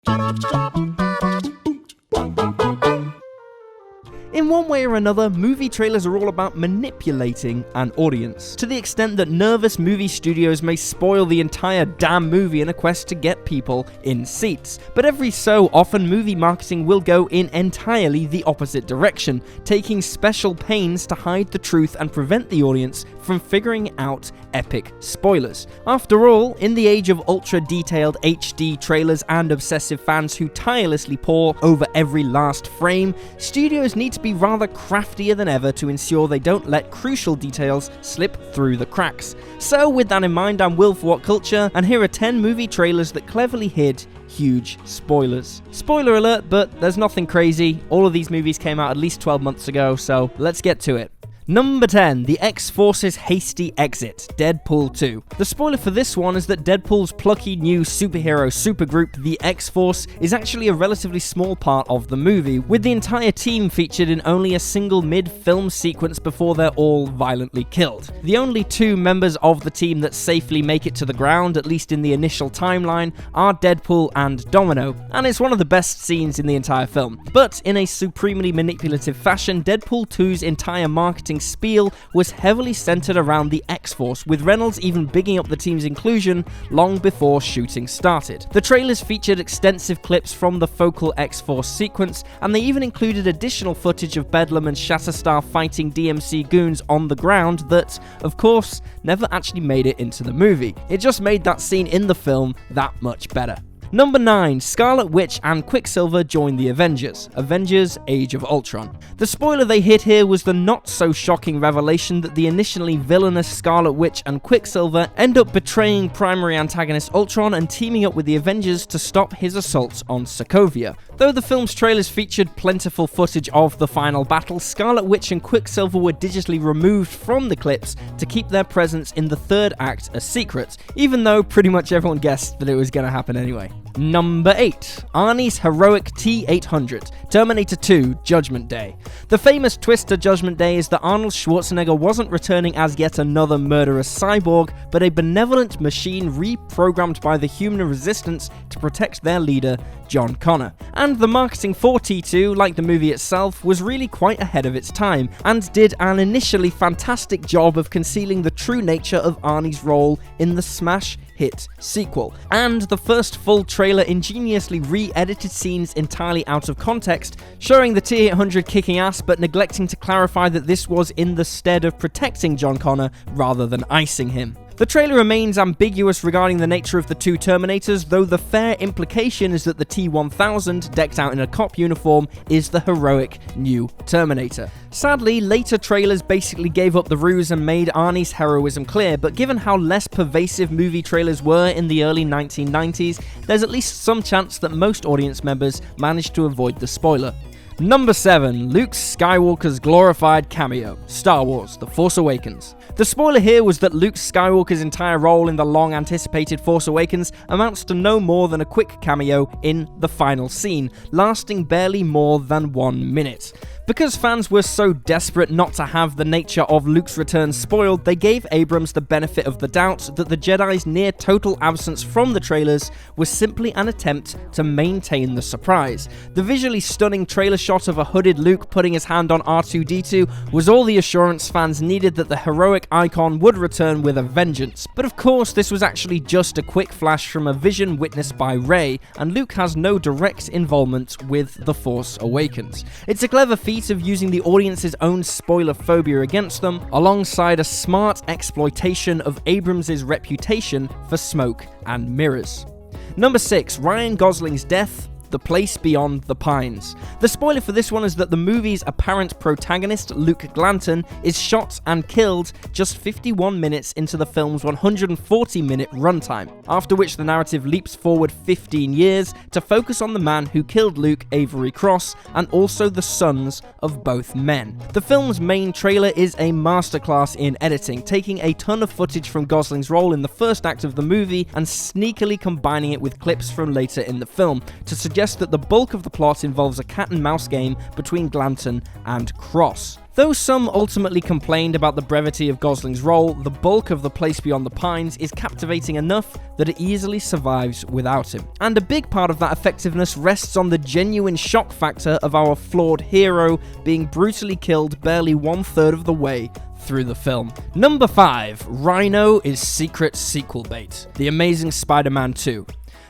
In one way or another, movie trailers are all about manipulating an audience, to the extent that nervous movie studios may spoil the entire damn movie in a quest to get people in seats. But every so often, movie marketing will go in entirely the opposite direction, taking special pains to hide the truth and prevent the audience from figuring out epic spoilers. After all, in the age of ultra-detailed HD trailers and obsessive fans who tirelessly pore over every last frame, studios need to be rather craftier than ever to ensure they don't let crucial details slip through the cracks. So with that in mind, I'm Will for What Culture, and here are 10 movie trailers that cleverly hid huge spoilers. Spoiler alert, but there's nothing crazy. All of these movies came out at least 12 months ago, so let's get to it. Number 10, the X-Force's hasty exit, Deadpool 2. The spoiler for this one is that Deadpool's plucky new superhero supergroup, the X-Force, is actually a relatively small part of the movie, with the entire team featured in only a single mid-film sequence before they're all violently killed. The only two members of the team that safely make it to the ground, at least in the initial timeline, are Deadpool and Domino, and it's one of the best scenes in the entire film. But in a supremely manipulative fashion, Deadpool 2's entire marketing spiel was heavily centered around the X-Force, with Reynolds even bigging up the team's inclusion long before shooting started. The trailers featured extensive clips from the focal X-Force sequence, and they even included additional footage of Bedlam and Shatterstar fighting DMC goons on the ground that, of course, never actually made it into the movie. It just made that scene in the film that much better. Number 9, Scarlet Witch and Quicksilver join the Avengers. Avengers Age of Ultron. The spoiler they hid here was the not-so-shocking revelation that the initially villainous Scarlet Witch and Quicksilver end up betraying primary antagonist Ultron and teaming up with the Avengers to stop his assaults on Sokovia. Though the film's trailers featured plentiful footage of the final battle, Scarlet Witch and Quicksilver were digitally removed from the clips to keep their presence in the third act a secret, even though pretty much everyone guessed that it was going to happen anyway. Number 8, ARNIE'S heroic T-800, Terminator 2, Judgment Day. The famous twist to Judgment Day is that Arnold Schwarzenegger wasn't returning as yet another murderous cyborg, but a benevolent machine reprogrammed by the human resistance to protect their leader, John Connor. And the marketing for T2, like the movie itself, was really quite ahead of its time, and did an initially fantastic job of concealing the true nature of Arnie's role in the smash hit sequel. And the first full trailer ingeniously re-edited scenes entirely out of context, showing the T-800 kicking ass but neglecting to clarify that this was in the stead of protecting John Connor rather than icing him. The trailer remains ambiguous regarding the nature of the two Terminators, though the fair implication is that the T-1000, decked out in a cop uniform, is the heroic new Terminator. Sadly, later trailers basically gave up the ruse and made Arnie's heroism clear, but given how less pervasive movie trailers were in the early 1990s, there's at least some chance that most audience members managed to avoid the spoiler. Number 7, Luke Skywalker's glorified cameo, Star Wars: The Force Awakens. The spoiler here was that Luke Skywalker's entire role in the long-anticipated Force Awakens amounts to no more than a quick cameo in the final scene, lasting barely more than 1 minute. Because fans were so desperate not to have the nature of Luke's return spoiled, they gave Abrams the benefit of the doubt that the Jedi's near total absence from the trailers was simply an attempt to maintain the surprise. The visually stunning trailer shot of a hooded Luke putting his hand on R2-D2 was all the assurance fans needed that the heroic icon would return with a vengeance. But of course, this was actually just a quick flash from a vision witnessed by Rey, and Luke has no direct involvement with The Force Awakens. It's a clever feat of using the audience's own spoiler phobia against them, alongside a smart exploitation of Abrams' reputation for smoke and mirrors. Number 6, Ryan Gosling's death, The Place Beyond the Pines. The spoiler for this one is that the movie's apparent protagonist, Luke Glanton, is shot and killed just 51 minutes into the film's 140-minute runtime, after which the narrative leaps forward 15 years to focus on the man who killed Luke, Avery Cross, and also the sons of both men. The film's main trailer is a masterclass in editing, taking a ton of footage from Gosling's role in the first act of the movie and sneakily combining it with clips from later in the film to suggest that the bulk of the plot involves a cat-and-mouse game between Glanton and Cross. Though some ultimately complained about the brevity of Gosling's role, the bulk of The Place Beyond the Pines is captivating enough that it easily survives without him. And a big part of that effectiveness rests on the genuine shock factor of our flawed hero being brutally killed barely 1/3 of the way through the film. Number 5. RHINO is secret sequel bait. The Amazing Spider-Man 2.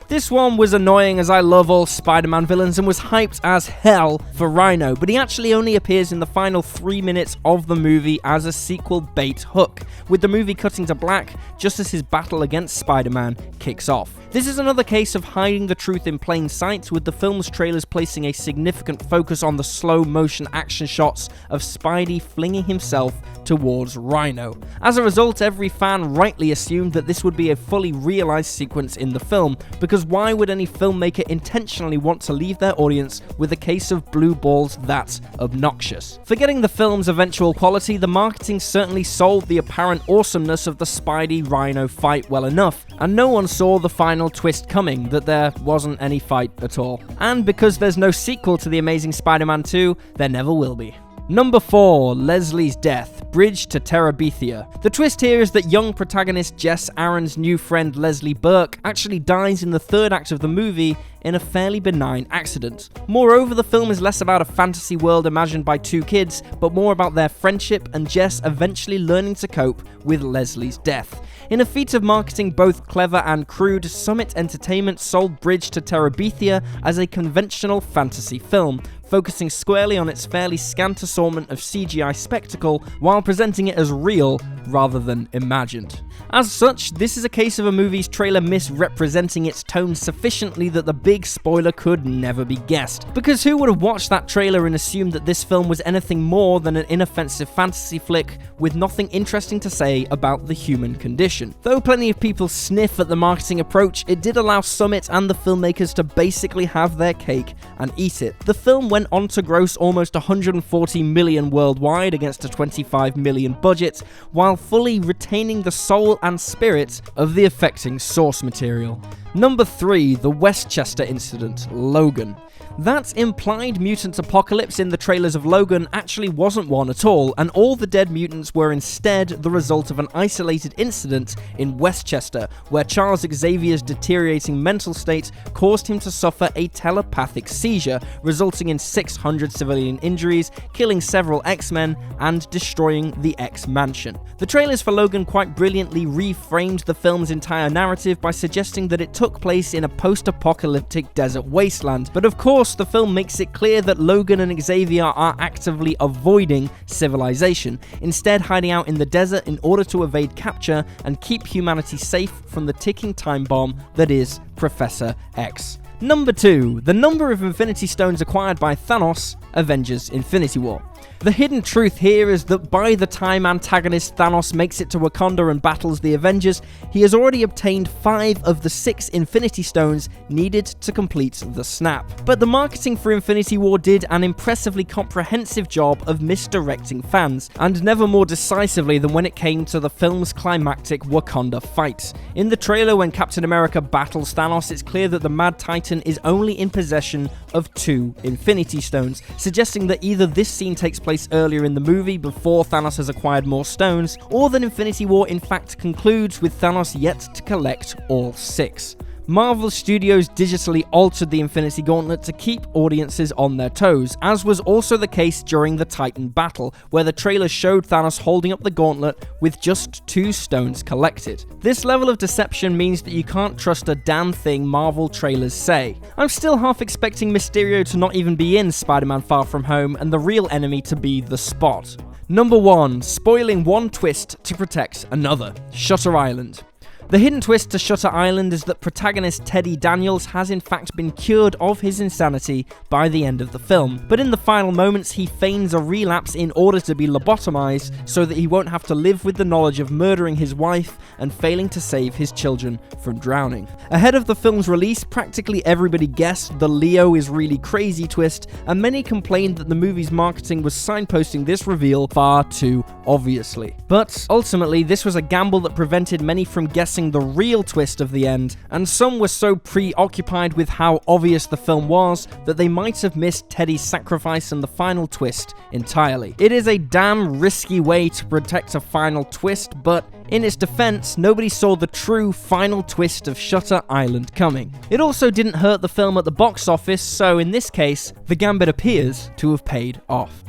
This one was annoying as I love all Spider-Man villains and was hyped as hell for RHINO, but he actually only appears in the final 3 minutes of the movie as a sequel bait hook, with the movie cutting to black just as his battle against Spider-Man kicks off. This is another case of hiding the truth in plain sight, with the film's trailers placing a significant focus on the slow motion action shots of Spidey flinging himself towards RHINO. As a result, every fan rightly assumed that this would be a fully realized sequence in the film, because why would any filmmaker intentionally want to leave their audience with a case of blue balls that obnoxious? Forgetting the film's eventual quality, the marketing certainly sold the apparent awesomeness of the Spidey-RHINO fight well enough, and no one saw the final twist coming, that there wasn't any fight at all. And because there's no sequel to The Amazing Spider-Man 2, there never will be. Number 4. Leslie's death. Bridge to TERABITHIA. The twist here is that young protagonist Jess Aaron's new friend Leslie Burke actually dies in the third act of the movie in a fairly benign accident. Moreover, the film is less about a fantasy world imagined by two kids, but more about their friendship and Jess eventually learning to cope with Leslie's death. In a feat of marketing both clever and crude, Summit Entertainment sold Bridge to TERABITHIA as a conventional fantasy film, focusing squarely on its fairly scant assortment of CGI spectacle while presenting it as real rather than imagined. As such, this is a case of a movie's trailer misrepresenting its tone sufficiently that the big spoiler could never be guessed. Because who would have watched that trailer and assumed that this film was anything more than an inoffensive fantasy flick with nothing interesting to say about the human condition? Though plenty of people sniff at the marketing approach, it did allow Summit and the filmmakers to basically have their cake and eat it. The film went on to gross almost 140 million worldwide against a 25 million budget, while fully retaining the soul and spirit of the affecting source material. Number 3. The Westchester Incident. Logan. That implied mutant apocalypse in the trailers of Logan actually wasn't one at all, and all the dead mutants were instead the result of an isolated incident in Westchester, where Charles Xavier's deteriorating mental state caused him to suffer a telepathic seizure, resulting in 600 civilian injuries, killing several X-Men, and destroying the X-Mansion. The trailers for Logan quite brilliantly reframed the film's entire narrative by suggesting that it took place in a post-apocalyptic desert wasteland, but of course the film makes it clear that Logan and Xavier are actively avoiding civilization, instead hiding out in the desert in order to evade capture and keep humanity safe from the ticking time bomb that is Professor X. Number 2. The number of Infinity Stones acquired by Thanos, Avengers Infinity War. The hidden truth here is that by the time antagonist Thanos makes it to Wakanda and battles the Avengers, he has already obtained 5 of the 6 Infinity Stones needed to complete the snap. But the marketing for Infinity War did an impressively comprehensive job of misdirecting fans, and never more decisively than when it came to the film's climactic Wakanda fight. In the trailer, when Captain America battles Thanos, it's clear that the Mad Titan is only in possession of 2 Infinity Stones, suggesting that either this scene takes place earlier in the movie before Thanos has acquired more stones, or that Infinity War in fact concludes with Thanos yet to collect all 6. Marvel Studios digitally altered the Infinity Gauntlet to keep audiences on their toes, as was also the case during the Titan battle, where the trailer showed Thanos holding up the gauntlet with just 2 stones collected. This level of deception means that you can't trust a damn thing Marvel trailers say. I'm still half expecting Mysterio to not even be in Spider-Man Far From Home and the real enemy to be the Spot. Number 1. Spoiling one twist to protect another. Shutter Island. The hidden twist to Shutter Island is that protagonist Teddy Daniels has in fact been cured of his insanity by the end of the film, but in the final moments he feigns a relapse in order to be lobotomized so that he won't have to live with the knowledge of murdering his wife and failing to save his children from drowning. Ahead of the film's release, practically everybody guessed the Leo is really crazy twist, and many complained that the movie's marketing was signposting this reveal far too obviously. But ultimately, this was a gamble that prevented many from guessing missing the real twist of the end, and some were so preoccupied with how obvious the film was that they might have missed Teddy's sacrifice and the final twist entirely. It is a damn risky way to protect a final twist, but in its defense, nobody saw the true final twist of Shutter Island coming. It also didn't hurt the film at the box office, so in this case, the gambit appears to have paid off.